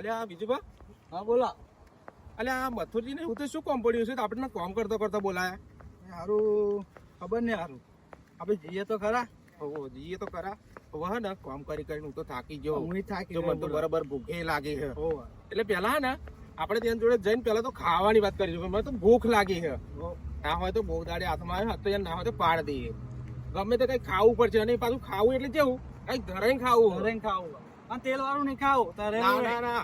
અલ્યા બીજું બા હા બોલો. અલ્યા આ મથુરજી ને હું તો શું કામ પડ્યું છે આપણે કામ કરતા કરતા બોલાયા સારું ખબર ને સારું આપણે જઈએ તો ખરા. જઈએ તો ખરા હવે ને કામ કરી કરીને હું તો થાકી ગયો. હું થાકી જો મને તો ગયો. બરાબર ભૂખે લાગી છે હોવે. એટલે પેલા ને આપણે ત્યાં જોડે જઈને પેલા તો ખાવાની વાત કરીશું મને તો ભૂખ લાગી છે. ના હોય તો બહુ દાડે હાથમાં આવ્યો તો ના હોય તો પાડ દઈએ ગમે તે કઈ ખાવું પડશે અને પાછું ખાવું એટલે કેવું કઈ ધરાઈને ખાવું ઘરે ખાવું અને તેલ વાળું નહીં ખાવું તારે. ના ના ના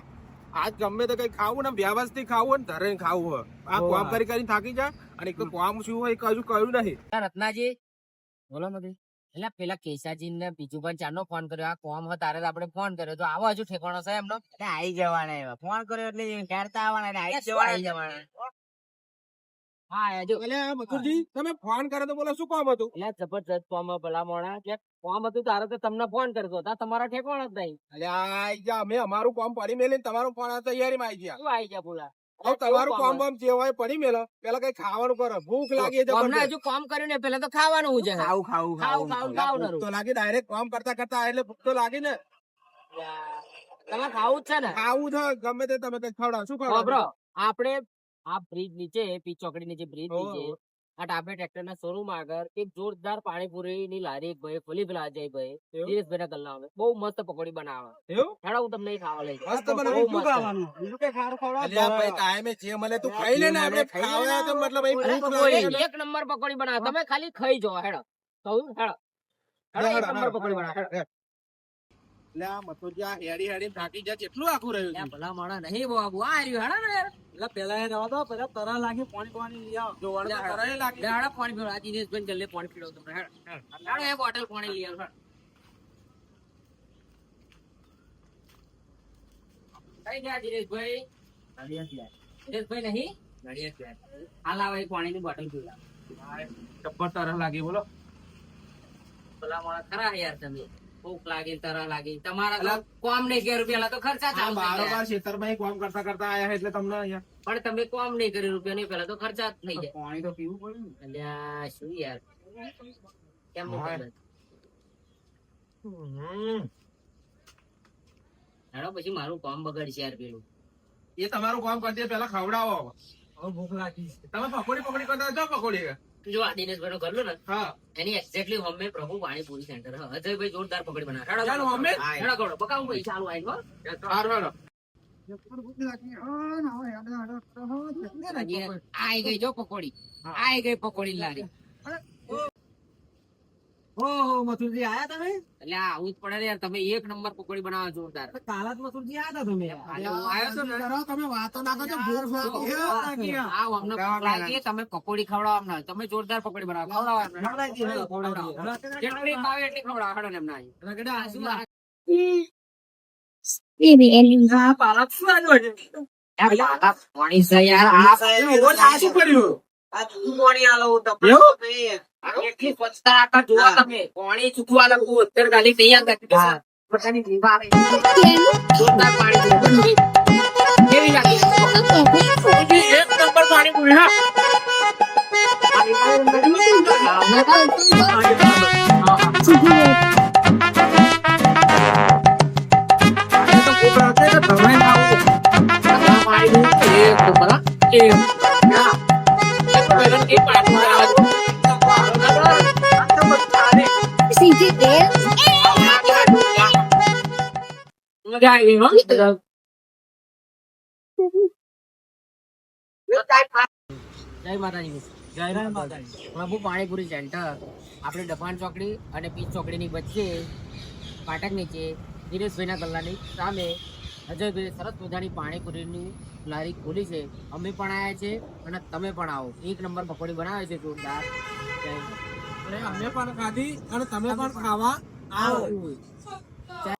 આજ ગમે તો કઈ ખાવું ને વ્યવસ્થિત ખાવું ને ધરાઈને ખાવું હોય આ કામ કરી કરીને થાકી જાય અને એક તો કામ શું હોય કશું કહ્યું નહીં. રત્નાજી બોલો નથી એટલે પેલા કેશાજી ને બીજું પણ ચારનો ફોન કર્યો આ કોમ તારે આપણે ફોન કર્યો તો આવો હજુ ઠેકાણો છે એમનો આવી જવાના ફોન કર્યો એટલે ખેરતા આવવાના આવી જવાના હા હજુ એટલે મથુરજી તમે ફોન કરે તો બોલો શું કામ હતું? એટલે જબરજસ્ત કોમ ભલા મોણા કે કોમ હતું તારે તો તમને ફોન કરતો હતા તમારા ઠેકાણો જ નહીં. એટલે આઈ જા અમે અમારું કામ પડી મેલીને તમારું ફોન તૈયારીમાં આવી ગયા. શું આવી ગયા બોલા હવે તમારું કામ બામ જે હોય પડી મેલો પેલા કઈ ખાવાનું કરો ભૂખ લાગી છે અમને હજુ કામ કર્યું ને પેલા તો ખાવાનું છે ખાવું ખાવું ખાવું ખાવું ખાવું ભૂખ તો લાગી ડાયરેક્ટ કામ કરતા કરતા એટલે ભૂખ તો લાગી ને તમે ખાવું જ છે ને ખાવું છે ગમે તે તમે કઈ ખવડાવો શું બરો ખવડાવો? આપણે આ બ્રિજ નીચે પીચ ચોકડી નીચે બ્રિજ નીચે આ ડાબે ટ્રેક્ટર ના શોરૂમ આગળ એક જોરદાર પાણીપુરી ની લારી એક ભાઈ ફોલી પેલા અજયભાઈ દિનેશભાઈ ના ગલ્લા બહુ મસ્ત પકોડી બનાવે એવું? હેડો હું તમને ખાવા લઈ મસ્ત બનાવે. બહુ શું મસ્ત. ખાવાનું બીજું કઈ ખારું અલ્યા ભાઈ કાયમે જે મળે તું ખાઈ લે ને આપણે ખાવા તો મતલબ એ ભૂખ લાગે છે ને. એક નંબર પકોડી બનાવે તમે ખાલી ખાઈ જાઓ હેડો કહું હેડો હેડો એક નંબર પકોડી બનાવે હેડો. એટલે આ મથુરજી આ હેડી હેડી થાકી જાય કેટલું આખું રહ્યું છે. ત્યાં ભલા માણસ નહીં બાબુ આ રહ્યું હેડો ને યાર એટલે પેલા એ રહેવા દો પેલા તરા લાગી પાણી પાણી લઈ આવો. જો વળતો કરાય લાગે. હેડો પાણી પીવો આ દિનેશભાઈ જલ્દી પાણી પીવો તમને હેડો હેડો એક બોટલ પાણી લઈ આવો કઈ ગયા દિનેશભાઈ દિનેશભાઈ નહીં હાલ આવે પાણી ની બોટલ પીવડાવો જબ્બર તરસ લાગી બોલો. ભલા માણસ ખરા યાર તમે ભૂખ લાગી તરસ લાગી તમારા તો કોમ નહીં કર્યું પેલા તો ખર્ચા આ ચાલુ થઈ ગયા. બારોબાર ખેતરમાં કામ કરતા કરતા આયા એટલે તમને અહીંયા પણ તમે કોમ નહીં કર્યું રૂપિયા નહીં પેલા તો ખર્ચા જ થઈ જાય પાણી તો પીવું પડે ને. અલ્યા શું યાર કેમ હા. હેડો પછી મારું કામ બગડશે યાર પેલું એ તમારું કામ કરતી પેલા ખવડાવો. હવે ભૂખ લાગી તમે પકોડી પકોડી કરતા જો પકોડી જો આ દિનેશભાઈ નું ઘરનું ને હા એની એક્ઝેક્ટલી હોમે પ્રભુ પાણીપુરી સેન્ટર અજયભાઈ જોરદાર પકડી બનાવે હેડો ચાલો, હોમે? હેડો કરો બકાવું ભાઈ ચાલુ આવી હો સારું હાલો. ભૂખ લાગી આઈ ગઈ જો પકોડી આઈ ગઈ પકોડી લારી ઓહો મથુરજી આયા તમે એટલે આવું જ પડે ને યાર તમે એક નંબર પકોડી બનાવો જોરદાર કાલા જ મથુરજી આયા હતા તમે આજે હું આવ્યો છું ને તમે વાતો ના કરજો ભૂખ લાગી છે. આ અમને ભૂખ લાગી તમે પકોડી ખવડાવો અમને તમે જોરદાર પકોડી બનાવો ખવડાવો એમને. જેટલી ભાવે એટલી ખવડાવો હેડો ને એમને અહીં. આ શું આ? હા પાલક શું આવ્યો છે આ પાલા પાણી છે યાર આ આ શું કર્યું? આ તું પાણી આલો તમને એટલી સ્વચ્છતા રાખો જુઓ તમે પાણી ચૂકવા લગું અત્યારે ગાલી તૈયાર કરી દીધું. પોતાની જીભ આવે. જોરદાર પાણી પીવું. કેવી લાગી એક નંબર પાણી પૂરી હા. મજા આવી હો જય માતાજી જય રામ માતાજી. પ્રભુ પાણીપુરી સેન્ટર આપણે ડફાણ ચોકડી અને પીચ ચોકડીની વચ્ચે ફાટક નીચે દિનેશભાઈના ગલ્લાની સામે અજયભાઈ સરસ મજાની પાણીપુરીની લારી ખોલી છે. અમે પણ આવ્યા છે અને તમે પણ આવો એક નંબર પકોડી બનાવે છે જોરદાર. જય અને અમે પણ ખાધી અને તમે પણ ખાવા આવો.